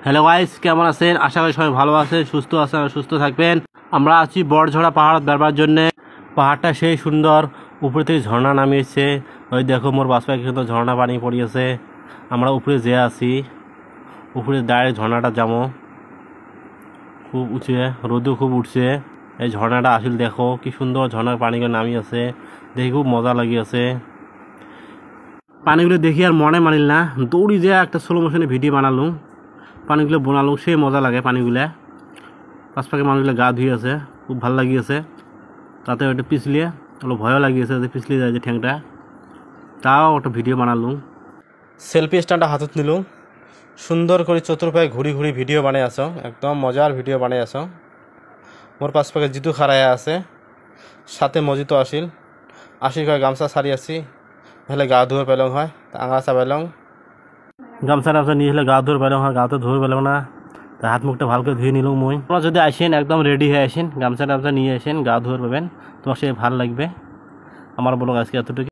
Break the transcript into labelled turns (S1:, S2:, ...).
S1: Hello guys, কেমন আছেন? আশা করি সবাই ভালো আছেন, সুস্থ আছেন আর সুস্থ থাকবেন। আমরা আছি বড়ঝড়া পাহাড় বেড়াবার জন্যে। পাহাড়টা সেই সুন্দর, উপরে থেকে ঝর্ণা নামিয়েছে। ওই দেখো মোর বাসপায় কিন্তু ঝর্ণা পানি পড়িয়েছে। আমরা উপরে যেয়ে আছি, উপরে দাঁড়িয়ে ঝর্ণাটা যাবো। খুব উঁচু, রোদও খুব উঠছে। এই ঝর্ণাটা আসলে দেখো কি সুন্দর, ঝর্ণার পানিগুলো নামিয়েছে, দেখি খুব মজা লাগিয়েছে। পানিগুলো দেখি আর মনে মানিল না, দৌড়ি যে একটা স্লো মোশনে ভিডিও বানালুম, পানিগুলো বানালুম, সেই মজা লাগে পানিগুলা। পাশপাকে মানুষগুলো গা ধুয়ে আছে, খুব ভালো লাগিয়েছে। তাতে ওটা পিছলিয়ে অলপ ভয়ও লাগিয়েছে যে পিছলিয়ে যায় যে ঠ্যাংটা, তাও ওটা ভিডিও বানালুম। সেলফি স্ট্যান্ডটা হাতত নিলুম, সুন্দর করে চতুর্পায়ে ঘুরি ঘুরি ভিডিও বানিয়ে আসো, একদম মজার ভিডিও বানিয়ে আসো। মোর পাশপাকে জিতু খারায় আছে, সাথে মজিতো আসিল। আসি কয় গামছা সারি আসি, হলে গা ধুয়ে পেলং হয়, আঙাচা পেলং। গামছা টামছা নিয়ে হলে গা ধুয়ে পেলং হয়, গাতে ধুয়ে পেলং না, তা হাত মুখটা ভালো করে ধুয়ে নিলুম। মই তোমরা যদি আসেন একদম রেডি হয়ে আসেন, গামছা টামছা নিয়ে আসেন, গা ধুয়ে পাবেন, তোমার সে ভালো লাগবে। আমার বলো আজকে এতটুকু।